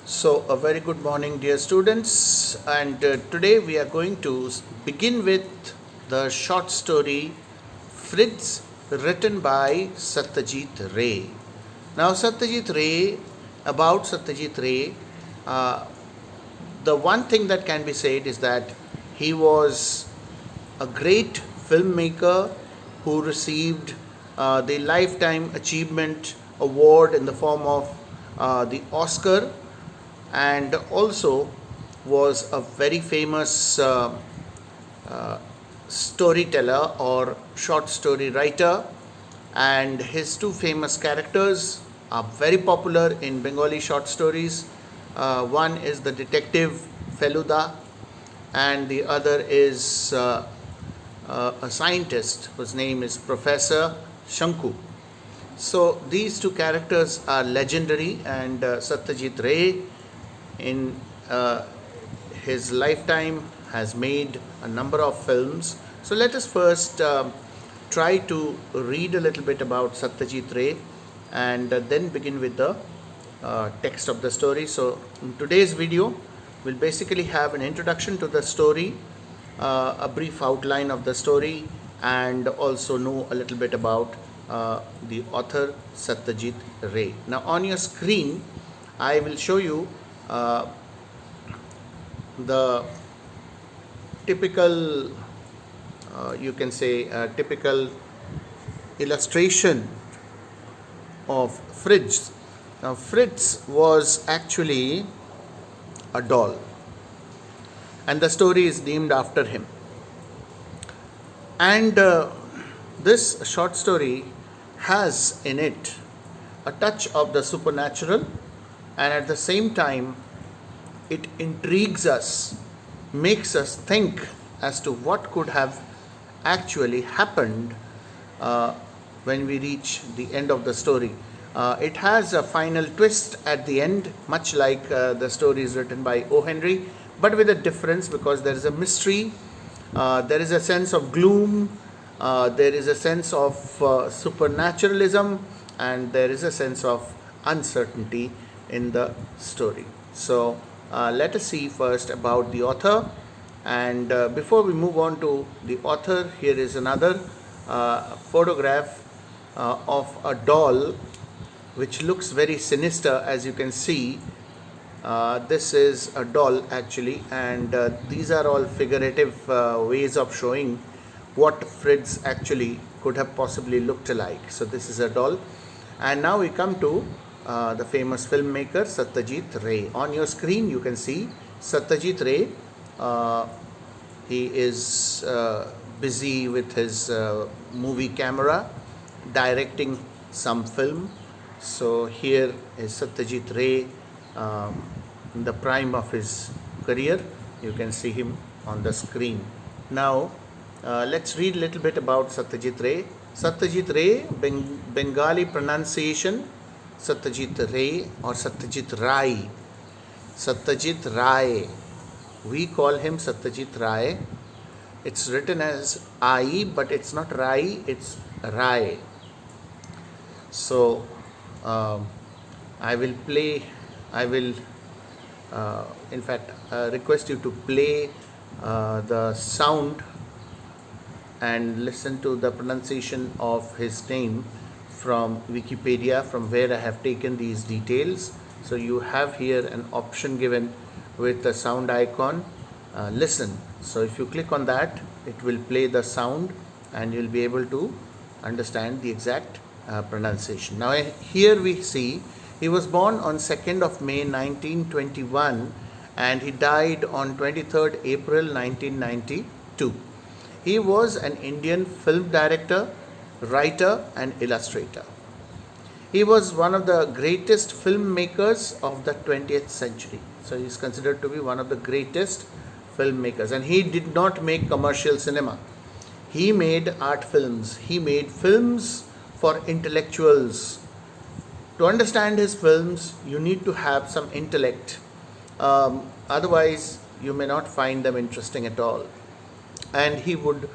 So, a very good morning, dear students. And today we are going to begin with the short story Fritz, written by Satyajit Ray. Now, about Satyajit Ray, uh, the one thing that can be said is that he was a great filmmaker who received the Lifetime Achievement Award in the form of the Oscar, and also was a very famous storyteller or short story writer, and his two famous characters are very popular in Bengali short stories. One is the detective Feluda, and the other is a scientist whose name is Professor Shanku. So these two characters are legendary, and Satyajit Ray, in his lifetime, has made a number of films. So let us first try to read a little bit about Satyajit Ray and then begin with the text of the story. So in today's video, we'll basically have an introduction to the story, a brief outline of the story, and also know a little bit about the author Satyajit Ray. Now on your screen, I will show you the typical, you can say, typical illustration of Fritz. Now, Fritz was actually a doll, and the story is named after him. And this short story has in it a touch of the supernatural, and at the same time, it intrigues us, makes us think as to what could have actually happened when we reach the end of the story. It has a final twist at the end, much like the stories written by O. Henry, but with a difference, because there is a mystery, there is a sense of gloom, there is a sense of supernaturalism, and there is a sense of uncertainty in the story. So let us see first about the author, and before we move on to the author, here is another photograph of a doll which looks very sinister. As you can see, this is a doll actually, and these are all figurative ways of showing what Fritz actually could have possibly looked like. So this is a doll, and now we come to the famous filmmaker Satyajit Ray. On your screen you can see Satyajit Ray. He is busy with his movie camera, directing some film. So here is Satyajit Ray in the prime of his career. You can see him on the screen. Now let's read a little bit about Satyajit Ray. Satyajit Ray, Bengali pronunciation Satyajit Ray or Satyajit Rai. Satyajit Rai. We call him Satyajit Rai. It's written as I, but it's not Rai, it's Rai. So I will in fact request you to play the sound and listen to the pronunciation of his name from Wikipedia, from where I have taken these details. So you have here an option given with the sound icon, listen. So if you click on that, it will play the sound and you'll be able to understand the exact pronunciation. Now here we see he was born on 2nd of May 1921 and he died on 23rd April 1992. He was an Indian film director, writer and illustrator. He was one of the greatest filmmakers of the 20th century. So he is considered to be one of the greatest filmmakers, and he did not make commercial cinema. He made art films. He made films for intellectuals. To understand his films, you need to have some intellect. Otherwise, you may not find them interesting at all. And he would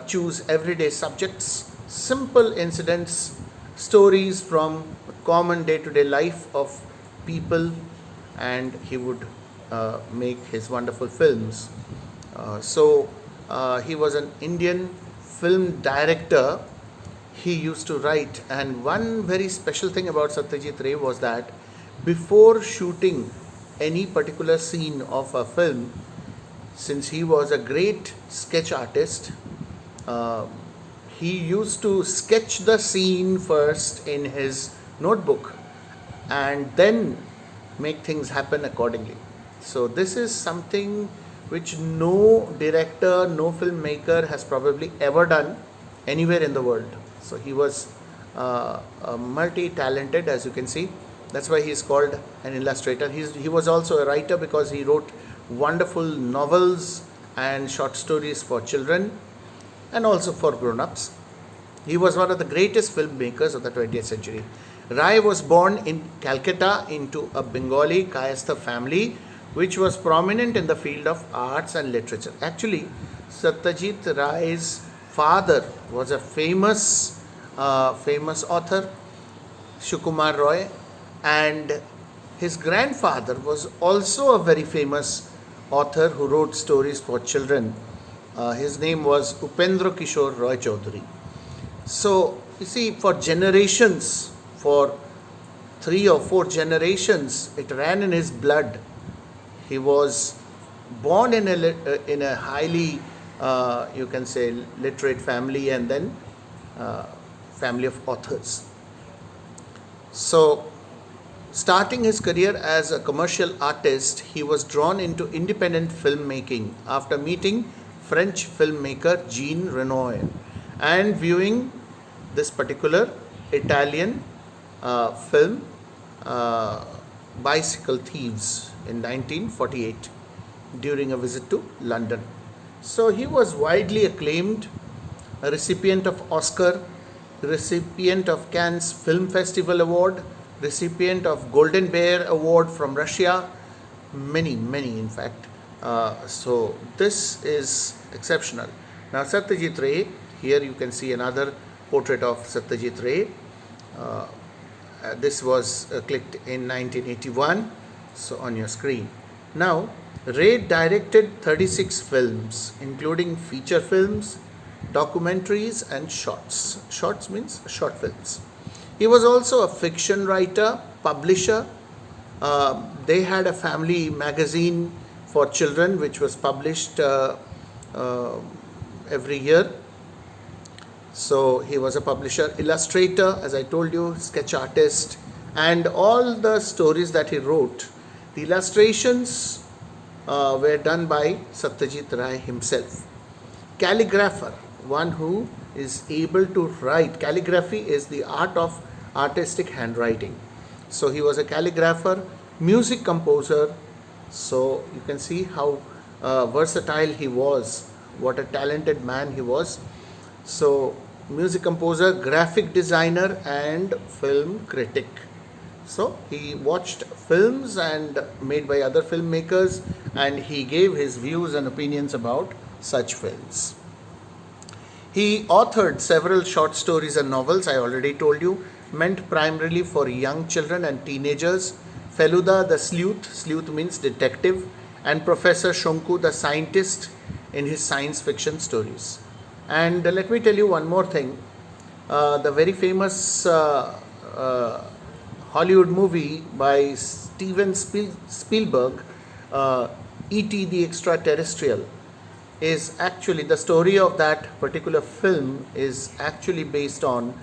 choose everyday subjects, simple incidents, stories from common day-to-day life of people, and he would make his wonderful films. He was an Indian film director. He used to write, and one very special thing about Satyajit Ray was that before shooting any particular scene of a film, since he was a great sketch artist, uh, he used to sketch the scene first in his notebook and then make things happen accordingly. So, this is something which no director, no filmmaker has probably ever done anywhere in the world. So, he was multi talented, as you can see. That's why he is called an illustrator. He was also a writer because he wrote wonderful novels and short stories for children and also for grown ups. He was one of the greatest filmmakers of the 20th century. Rai was born in Calcutta into a Bengali Kayastha family which was prominent in the field of arts and literature. Actually, Satyajit Rai's father was a famous author, Sukumar Roy, and his grandfather was also a very famous author who wrote stories for children. His name was Upendra Kishore Roy Chaudhary. So, you see, for generations, for 3 or 4 generations, it ran in his blood. He was born in a highly, you can say, literate family, and then family of authors. So, starting his career as a commercial artist, he was drawn into independent filmmaking after meeting French filmmaker Jean Renoir and viewing this particular Italian film, Bicycle Thieves, in 1948 during a visit to London. So he was widely acclaimed, a recipient of Oscar, recipient of Cannes Film Festival Award, recipient of Golden Bear Award from Russia, many in fact. So this is exceptional. Now Satyajit Ray, here you can see another portrait of Satyajit Ray. This was clicked in 1981, so on your screen. Now, Ray directed 36 films, including feature films, documentaries, and shorts. Shorts means short films. He was also a fiction writer, publisher. They had a family magazine for children which was published every year. So he was a publisher, illustrator, as I told you, sketch artist, and all the stories that he wrote, the illustrations were done by Satyajit Ray himself. Calligrapher, one who is able to write. Calligraphy is the art of artistic handwriting. So he was a calligrapher, music composer. So you can see how versatile he was, what a talented man he was. So music composer, graphic designer, and film critic. So he watched films and made by other filmmakers, and he gave his views and opinions about such films. He authored several short stories and novels, I already told you, meant primarily for young children and teenagers. Feluda the sleuth means detective, and Professor Shonku the scientist in his science fiction stories. And let me tell you one more thing. The very famous Hollywood movie by Steven Spielberg, E.T. the Extraterrestrial, is actually, the story of that particular film is actually based on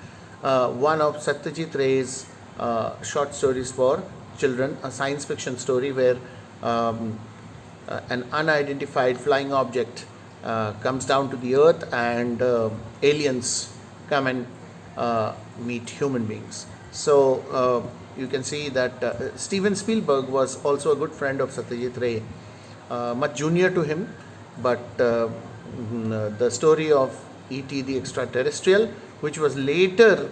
one of Satyajit Ray's short stories for children, a science fiction story where an unidentified flying object comes down to the earth, and aliens come and meet human beings. So you can see that Steven Spielberg was also a good friend of Satyajit Ray, much junior to him, but the story of E.T. the Extraterrestrial, which was later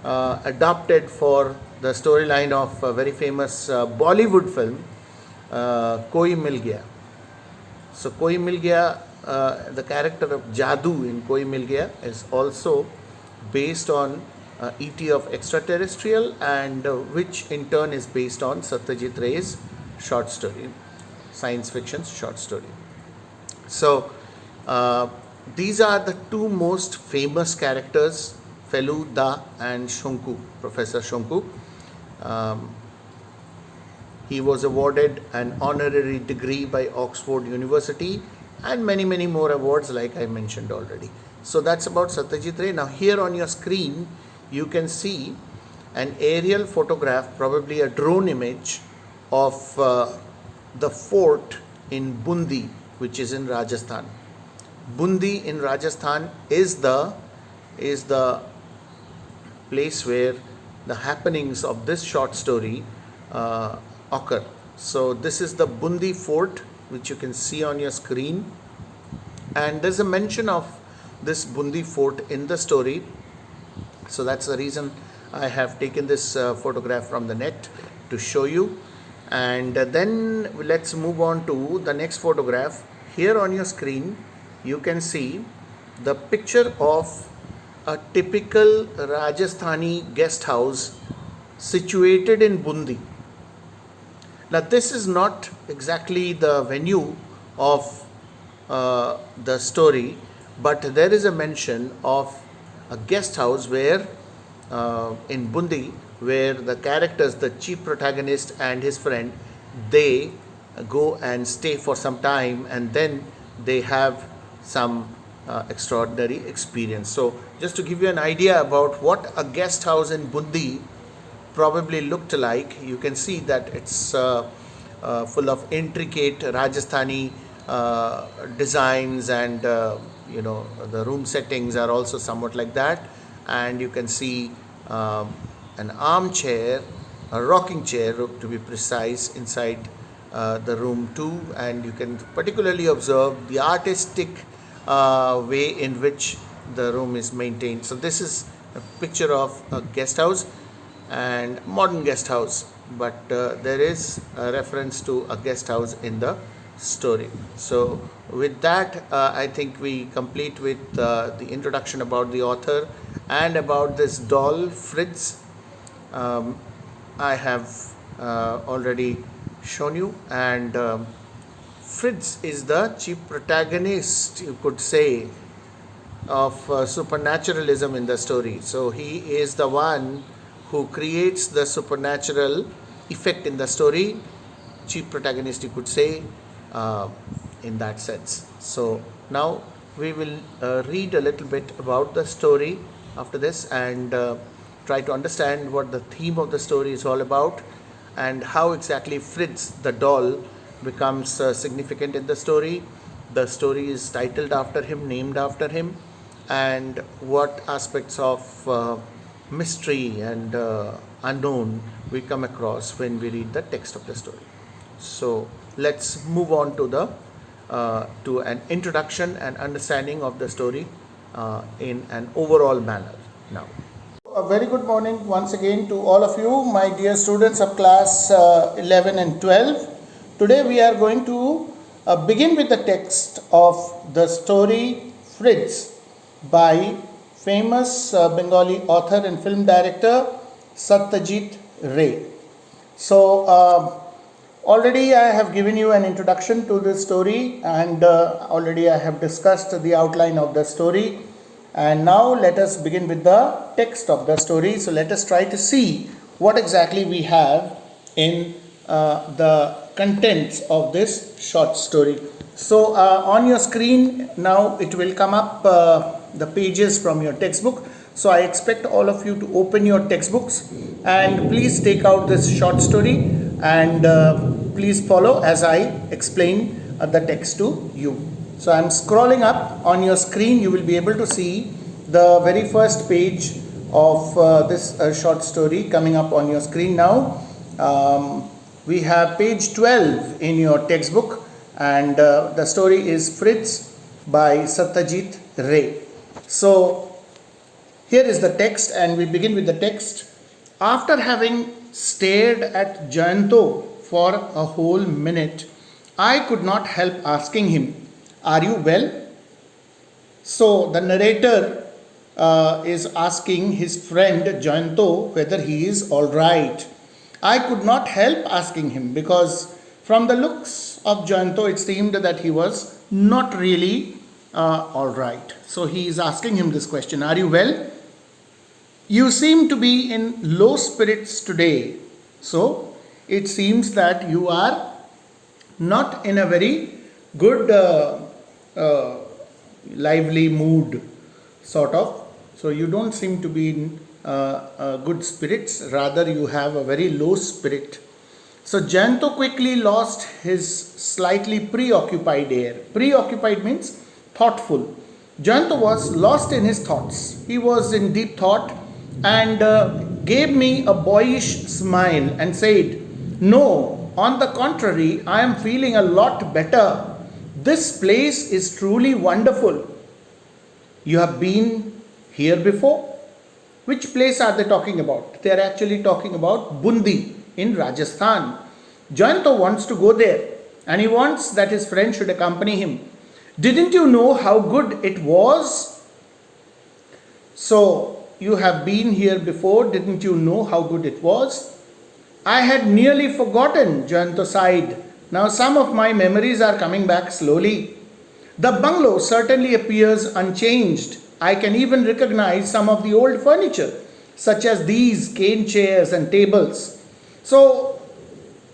adapted for the storyline of a very famous Bollywood film, Koi Mil Gaya. So Koi Mil Gaya, the character of Jadoo in Koi Mil Gaya is also based on E.T. of Extraterrestrial, and which in turn is based on Satyajit Ray's short story, science fiction short story. So these are the two most famous characters, Feluda and Shonku, Professor Shonku. He was awarded an honorary degree by Oxford University and many more awards like I mentioned already. So that's about Satyajit Ray. Now here on your screen you can see an aerial photograph, probably a drone image of the fort in Bundi, which is in Rajasthan. Bundi in Rajasthan is the place where the happenings of this short story occur. So this is the Bundi fort, which you can see on your screen, and there's a mention of this Bundi fort in the story. So that's the reason I have taken this photograph from the net to show you. And then let's move on to the next photograph. Here on your screen you can see the picture of a typical Rajasthani guest house situated in Bundi. Now this is not exactly the venue of the story, but there is a mention of a guest house where in Bundi, where the characters, the chief protagonist and his friend, they go and stay for some time, and then they have some extraordinary experience. So just to give you an idea about what a guest house in Bundi probably looked like, you can see that it's full of intricate Rajasthani designs, and the room settings are also somewhat like that. And you can see an armchair, a rocking chair to be precise, inside the room too. And you can particularly observe the artistic way in which the room is maintained. So this is a picture of a guest house, and modern guest house, but there is a reference to a guest house in the story. So with that I think we complete with the introduction about the author and about this doll Fritz. I have already shown you, and Fritz is the chief protagonist, you could say, of supernaturalism in the story. So he is the one who creates the supernatural effect in the story, chief protagonist, you could say, in that sense. So now we will read a little bit about the story after this, and try to understand what the theme of the story is all about, and how exactly Fritz the doll becomes significant in the story. The story is titled after him, named after him, and what aspects of mystery and unknown we come across when we read the text of the story. So let's move on to an introduction and understanding of the story in an overall manner now. A very good morning once again to all of you, my dear students of class 11 and 12. Today we are going to begin with the text of the story Fritz by famous Bengali author and film director Satyajit Ray. So already I have given you an introduction to this story, and already I have discussed the outline of the story. And now let us begin with the text of the story. So let us try to see what exactly we have in the contents of this short story. So on your screen now it will come up the pages from your textbook. So I expect all of you to open your textbooks and please take out this short story, and please follow as I explain the text to you. So I am scrolling up on your screen. You will be able to see the very first page of this short story coming up on your screen now. We have page 12 in your textbook, and the story is Fritz by Satyajit Ray. So here is the text, and we begin with the text. After having stared at Jayanto for a whole minute, I could not help asking him, "Are you well?" So the narrator is asking his friend Jayanto whether he is all right. I could not help asking him because From the looks of Jayanto, it seemed that he was not really all right. So he is asking him this question: are you well? You seem to be in low spirits today. So it seems that you are not in a very good, lively mood, sort of. So you don't seem to be in good spirits, rather, you have a very low spirit. So Jayanto quickly lost his slightly preoccupied air. Preoccupied means thoughtful. Jayanto was lost in his thoughts. He was in deep thought and gave me a boyish smile and said, "No, on the contrary, I am feeling a lot better. This place is truly wonderful." You have been here before? Which place are they talking about? They are actually talking about Bundi in Rajasthan. Jayanto wants to go there and he wants that his friend should accompany him. Didn't you know how good it was? So, you have been here before, didn't you know how good it was? I had nearly forgotten, Jayanto sighed. Now some of my memories are coming back slowly. The bungalow certainly appears unchanged. I can even recognize some of the old furniture, such as these cane chairs and tables. So,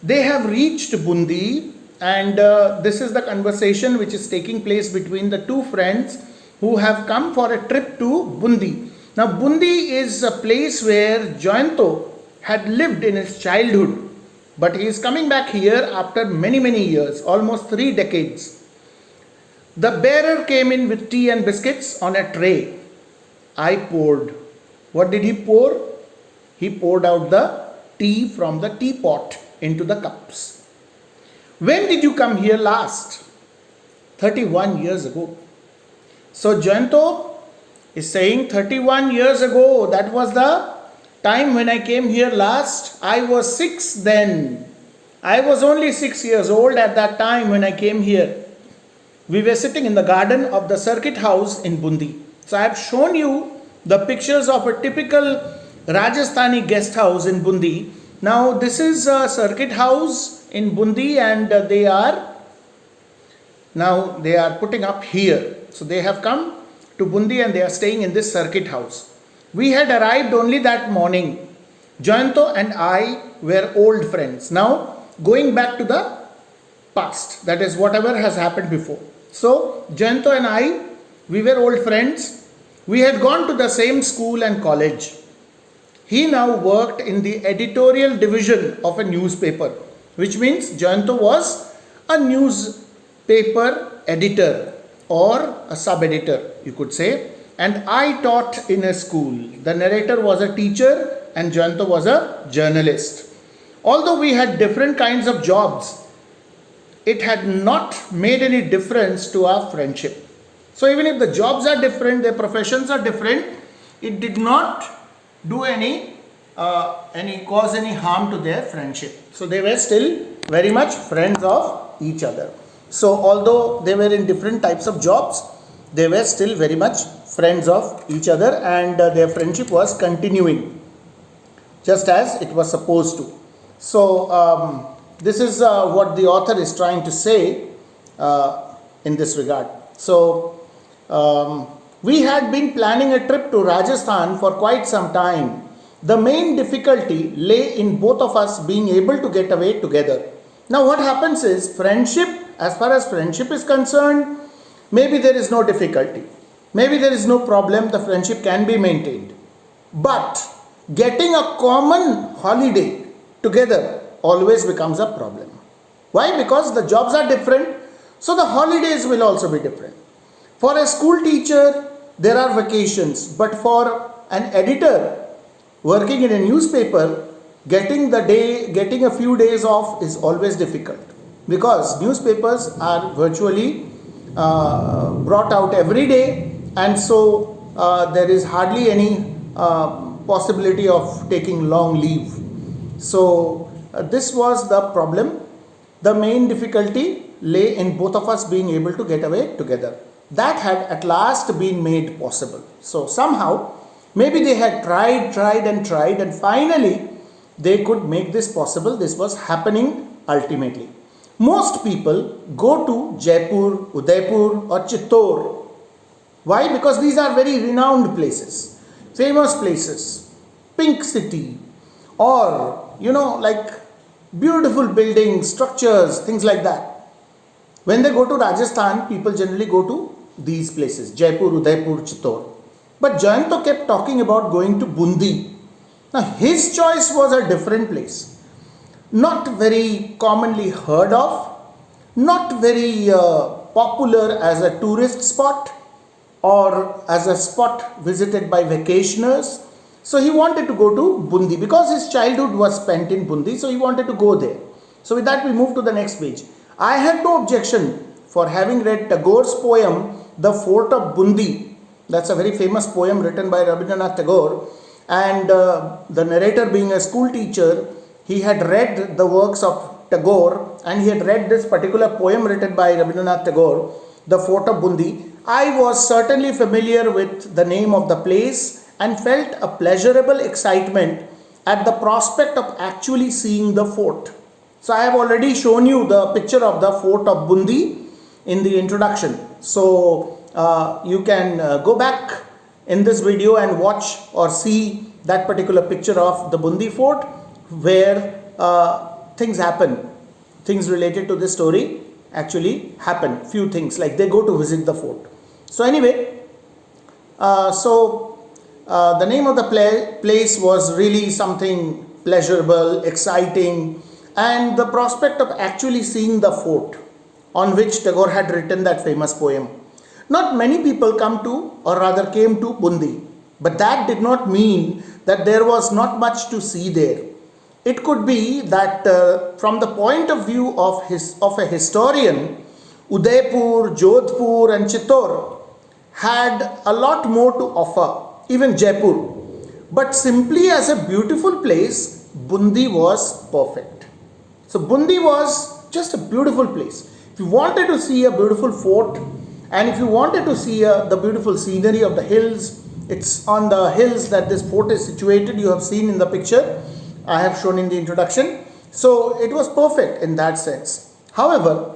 they have reached Bundi, and this is the conversation which is taking place between the two friends who have come for a trip to Bundi. Now, Bundi is a place where Jayanto had lived in his childhood, but he is coming back here after many, many years, almost 3 decades. The bearer came in with tea and biscuits on a tray. I poured. What did he pour? He poured out the tea from the teapot into the cups. When did you come here last? 31 years ago. So Jayanto is saying 31 years ago, that was the time when I came here last. I was 6 then. I was only 6 years old at that time when I came here. We were sitting in the garden of the circuit house in Bundi. So I have shown you the pictures of a typical Rajasthani guest house in Bundi. Now this is a circuit house in Bundi and they are putting up here. So they have come to Bundi and they are staying in this circuit house. We had arrived only that morning. Jayanto and I were old friends. Now going back to the past, that is whatever has happened before. So, Jayanto and I, we were old friends. We had gone to the same school and college. He now worked in the editorial division of a newspaper, which means Jayanto was a newspaper editor or a sub-editor, you could say. And I taught in a school. The narrator was a teacher and Jayanto was a journalist. Although we had different kinds of jobs, it had not made any difference to our friendship. So even if the jobs are different, their professions are different, it did not do cause any harm to their friendship. So they were still very much friends of each other. So although they were in different types of jobs, they were still very much friends of each other, and their friendship was continuing just as it was supposed to. So this is what the author is trying to say in this regard. So, we had been planning a trip to Rajasthan for quite some time. The main difficulty lay in both of us being able to get away together. Now, what happens is, friendship, as far as friendship is concerned, maybe there is no difficulty. Maybe there is no problem, the friendship can be maintained. But getting a common holiday together always becomes a problem. Why? Because the jobs are different, so the holidays will also be different. For a school teacher, there are vacations, but for an editor working in a newspaper, getting a few days off is always difficult, because newspapers are virtually brought out every day, and so there is hardly any possibility of taking long leave. So this was the problem. The main difficulty lay in both of us being able to get away together. That had at last been made possible. So somehow, maybe they had tried and finally they could make this possible. This was happening ultimately. Most people go to Jaipur, Udaipur or Chittor. Why? Because these are very renowned places, famous places, pink city, or like beautiful buildings, structures, things like that. When they go to Rajasthan, people generally go to these places, Jaipur, Udaipur, Chittor. But Jayanto kept talking about going to Bundi. Now his choice was a different place. Not very commonly heard of, not very popular as a tourist spot or as a spot visited by vacationers. So he wanted to go to Bundi because his childhood was spent in Bundi, so he wanted to go there. So with that we move to the next page. I had no objection for having read Tagore's poem, The Fort of Bundi. That's a very famous poem written by Rabindranath Tagore, and the narrator being a school teacher, he had read the works of Tagore and he had read this particular poem written by Rabindranath Tagore, The Fort of Bundi. I was certainly familiar with the name of the place and felt a pleasurable excitement at the prospect of actually seeing the fort. So I have already shown you the picture of the Fort of Bundi in the introduction. So you can go back in this video and watch or see that particular picture of the Bundi fort, where things happen, things related to this story actually happen, few things like they go to visit the fort. So anyway, the name of the place was really something pleasurable, exciting, and the prospect of actually seeing the fort on which Tagore had written that famous poem. Not many people come to, or rather came to, Bundi, but that did not mean that there was not much to see there. It could be that from the point of view of a historian, Udaipur, Jodhpur and Chittor had a lot more to offer, even Jaipur. But simply as a beautiful place, Bundi was perfect. So Bundi was just a beautiful place. If you wanted to see a beautiful fort, and if you wanted to see the beautiful scenery of the hills, it's on the hills that this fort is situated. You have seen in the picture I have shown in the introduction. So it was perfect in that sense. However,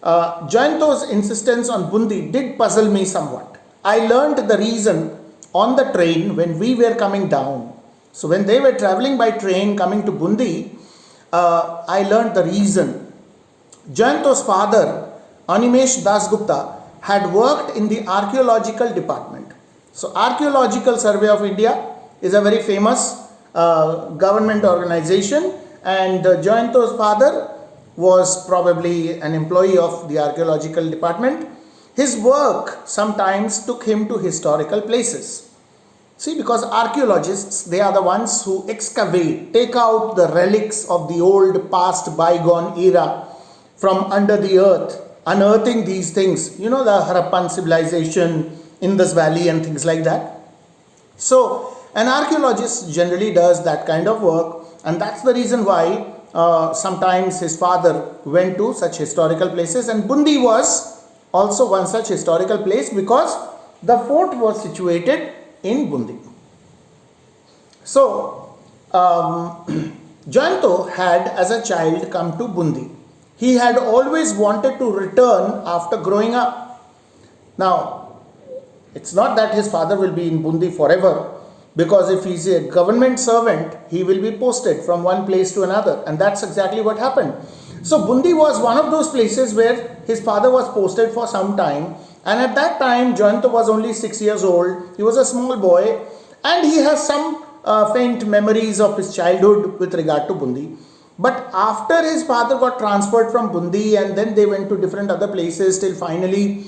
Jayanto's insistence on Bundi did puzzle me somewhat. I learned the reason on the train when we were coming down. So when they were traveling by train coming to Bundi, I learned the reason. Jayanto's father, Animesh Dasgupta, had worked in the archaeological department. So Archaeological Survey of India is a very famous government organization, and Jayanto's father was probably an employee of the archaeological department. His work sometimes took him to historical places. See, because archaeologists, they are the ones who excavate, take out the relics of the old past bygone era from under the earth, unearthing these things, the Harappan civilization, Indus Valley and things like that. So an archaeologist generally does that kind of work, and that's the reason why sometimes his father went to such historical places, and Bundi was also one such historical place because the fort was situated in Bundi. So Jayanto had as a child come to Bundi. He had always wanted to return after growing up. Now, it's not that his father will be in Bundi forever, because if he's a government servant, he will be posted from one place to another, and that's exactly what happened. So Bundi was one of those places where his father was posted for some time, and at that time Jayanto was only 6 years old. He was a small boy, and he has some faint memories of his childhood with regard to Bundi. But after his father got transferred from Bundi, and then they went to different other places till finally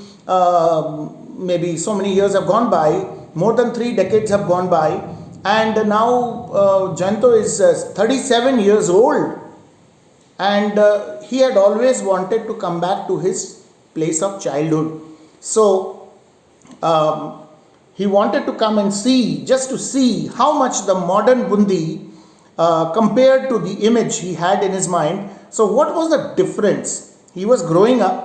maybe so many years have gone by, more than 3 decades have gone by, and now Jayanto is 37 years old, and he had always wanted to come back to his place of childhood. So he wanted to come and see, just to see how much the modern Bundi compared to the image he had in his mind. So what was the difference? He was growing up,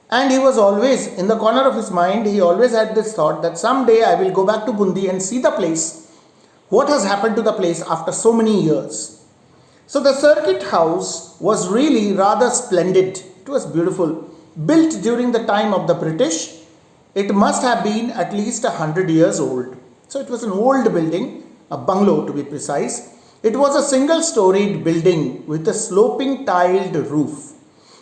and he was always, in the corner of his mind, he always had this thought that someday I will go back to Bundi and see the place. What has happened to the place after so many years? So the circuit house was really rather splendid. It was beautiful. Built during the time of the British, it must have been at least 100 years old. So it was an old building, a bungalow to be precise. It was a single storied building with a sloping tiled roof.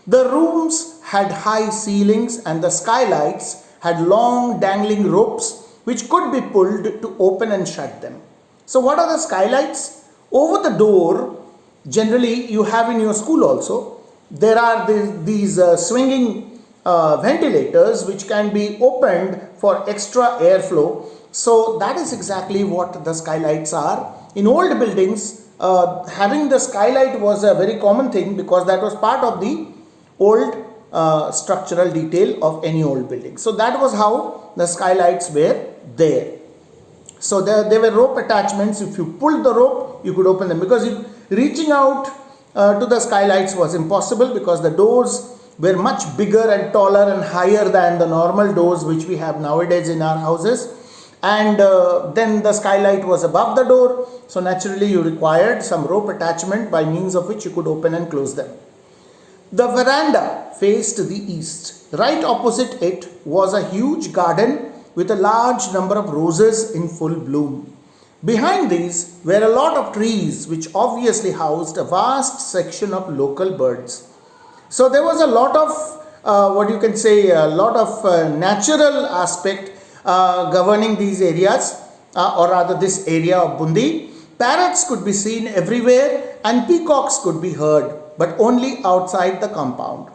The rooms had high ceilings and the skylights had long dangling ropes which could be pulled to open and shut them. So what are the skylights? Over the door, generally you have in your school also, there are these swinging ventilators which can be opened for extra airflow. So that is exactly what the skylights are. In old buildings, having the skylight was a very common thing because that was part of the old structural detail of any old building. So that was how the skylights were there. So there were rope attachments. If you pulled the rope, you could open them because reaching out to the skylights was impossible because the doors were much bigger and taller and higher than the normal doors which we have nowadays in our houses. And then the skylight was above the door. So naturally you required some rope attachment by means of which you could open and close them. The veranda faced the east. Right opposite it was a huge garden with a large number of roses in full bloom. Behind these were a lot of trees which obviously housed a vast section of local birds. So there was a lot of natural aspect governing these areas or rather this area of Bundi. Parrots could be seen everywhere and peacocks could be heard, but only outside the compound.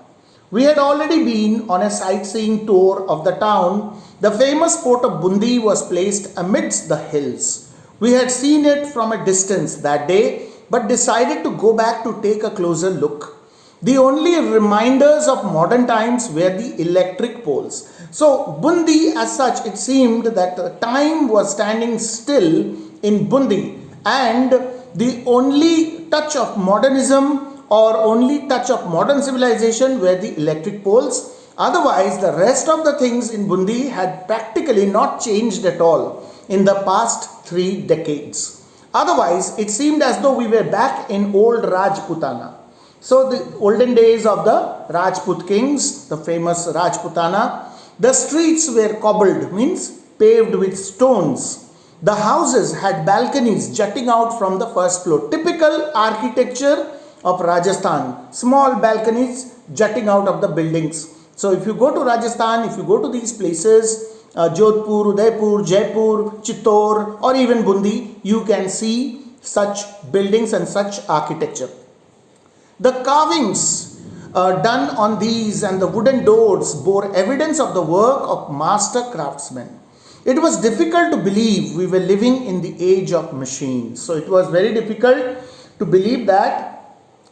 We had already been on a sightseeing tour of the town. The famous fort of Bundi was placed amidst the hills. We had seen it from a distance that day, but decided to go back to take a closer look. The only reminders of modern times were the electric poles. So Bundi as such, it seemed that the time was standing still in Bundi, and the only touch of modernism or only touch of modern civilization were the electric poles. Otherwise, the rest of the things in Bundi had practically not changed at all in the past 3 decades. Otherwise, it seemed as though we were back in old Rajputana. So the olden days of the Rajput kings, the famous Rajputana, the streets were cobbled, means paved with stones. The houses had balconies jutting out from the first floor. Typical architecture of Rajasthan, small balconies jutting out of the buildings. So if you go to Rajasthan, if you go to these places, Jodhpur, Udaipur, Jaipur, Chittor or even Bundi, you can see such buildings and such architecture. The carvings done on these and the wooden doors bore evidence of the work of master craftsmen. It was difficult to believe we were living in the age of machines. So it was very difficult to believe that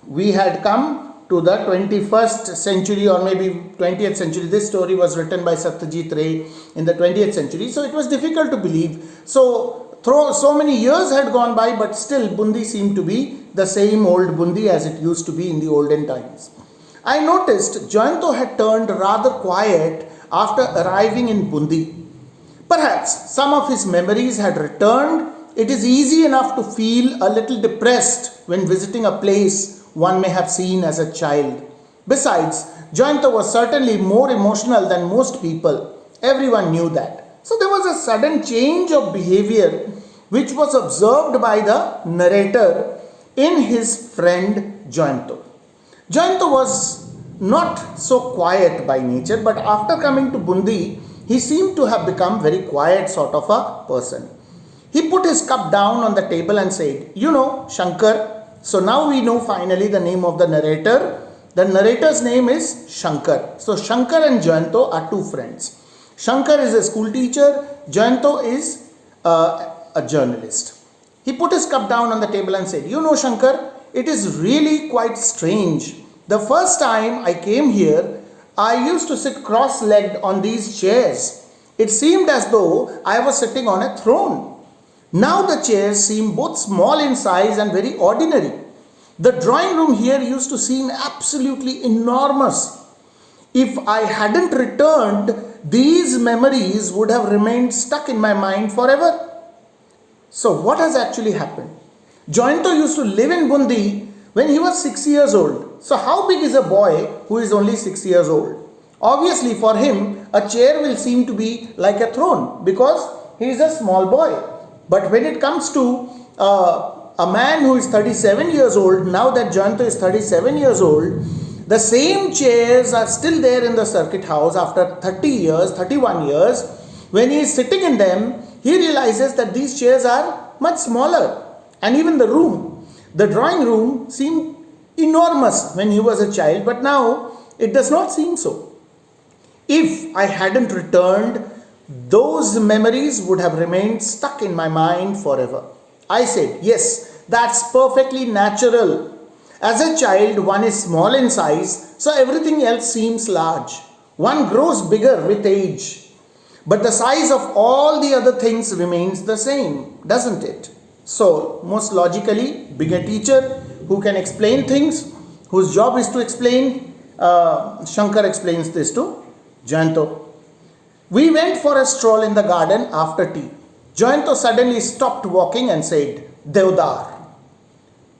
we had come to the 21st century or maybe 20th century. This story was written by Satyajit Ray in the 20th century. So it was difficult to believe. So many years had gone by, but still Bundi seemed to be the same old Bundi as it used to be in the olden times. I noticed Jayanto had turned rather quiet after arriving in Bundi. Perhaps some of his memories had returned. It is easy enough to feel a little depressed when visiting a place one may have seen as a child. Besides, Jayanto was certainly more emotional than most people. Everyone knew that. So there was a sudden change of behavior which was observed by the narrator in his friend Jayanto. Jayanto was not so quiet by nature, but after coming to Bundi, he seemed to have become very quiet sort of a person. He put his cup down on the table and said, "You know, Shankar." So now we know finally the name of the narrator. The narrator's name is Shankar. So Shankar and Jayanto are two friends. Shankar is a school teacher. Jayanto is a journalist. He put his cup down on the table and said, "You know, Shankar, it is really quite strange. The first time I came here, I used to sit cross-legged on these chairs. It seemed as though I was sitting on a throne. Now the chairs seem both small in size and very ordinary. The drawing room here used to seem absolutely enormous. If I hadn't returned, these memories would have remained stuck in my mind forever." So what has actually happened? Jayanto used to live in Bundi when he was 6 years old. So how big is a boy who is only 6 years old? Obviously for him a chair will seem to be like a throne because he is a small boy. But when it comes to a man who is 37 years old, now that Jayanto is 37 years old, the same chairs are still there in the circuit house after 30 years, 31 years. When he is sitting in them, he realizes that these chairs are much smaller. And even the drawing room seemed enormous when he was a child, but now it does not seem so. If I hadn't returned, those memories would have remained stuck in my mind forever. I said, yes, that's perfectly natural. As a child, one is small in size, so everything else seems large. One grows bigger with age, but the size of all the other things remains the same, doesn't it? So, most logically, being a teacher who can explain things, whose job is to explain, Shankar explains this to Jayanto. We went for a stroll in the garden after tea. Jayanto suddenly stopped walking and said, Devdar.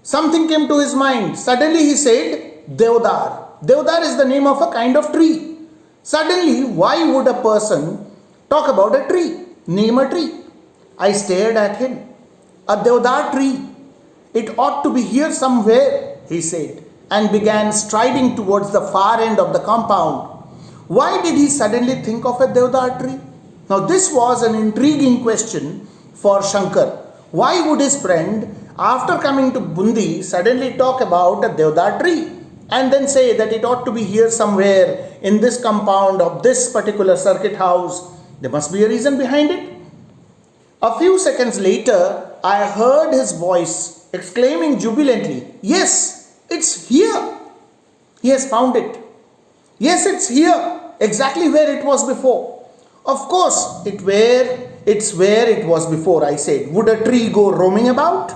Something came to his mind. Suddenly he said, Devdar. Devdar is the name of a kind of tree. Suddenly, why would a person talk about a tree? Name a tree. I stared at him. A Devdar tree. It ought to be here somewhere, he said, and began striding towards the far end of the compound. Why did he suddenly think of a Devdar tree? Now this was an intriguing question for Shankar. Why would his friend, after coming to Bundi, suddenly talk about a Devdar tree and then say that it ought to be here somewhere in this compound of this particular circuit house? There must be a reason behind it. A few seconds later, I heard his voice exclaiming jubilantly, yes, it's here. He has found it. Yes, it's here, exactly where it was before. Of course, it's where it was before, I said. Would a tree go roaming about?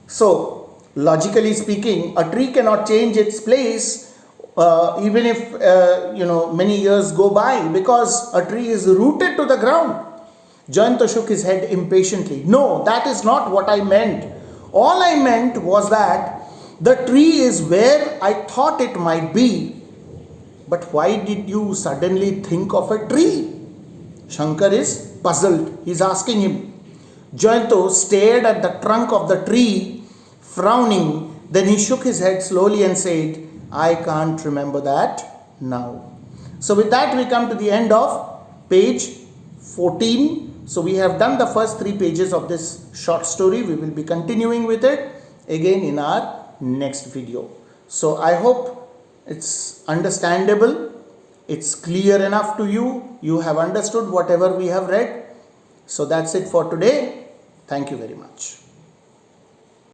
So, logically speaking, a tree cannot change its place even if, many years go by, because a tree is rooted to the ground. Jayanto shook his head impatiently. No, that is not what I meant. All I meant was that the tree is where I thought it might be. But why did you suddenly think of a tree? Shankar is puzzled. He is asking him. Jayanto stared at the trunk of the tree, frowning. Then he shook his head slowly and said, I can't remember that now. So with that we come to the end of page 14. So we have done the first 3 pages of this short story. We will be continuing with it again in our next video. So I hope it's understandable, it's clear enough to you, you have understood whatever we have read. So that's it for today. Thank you very much.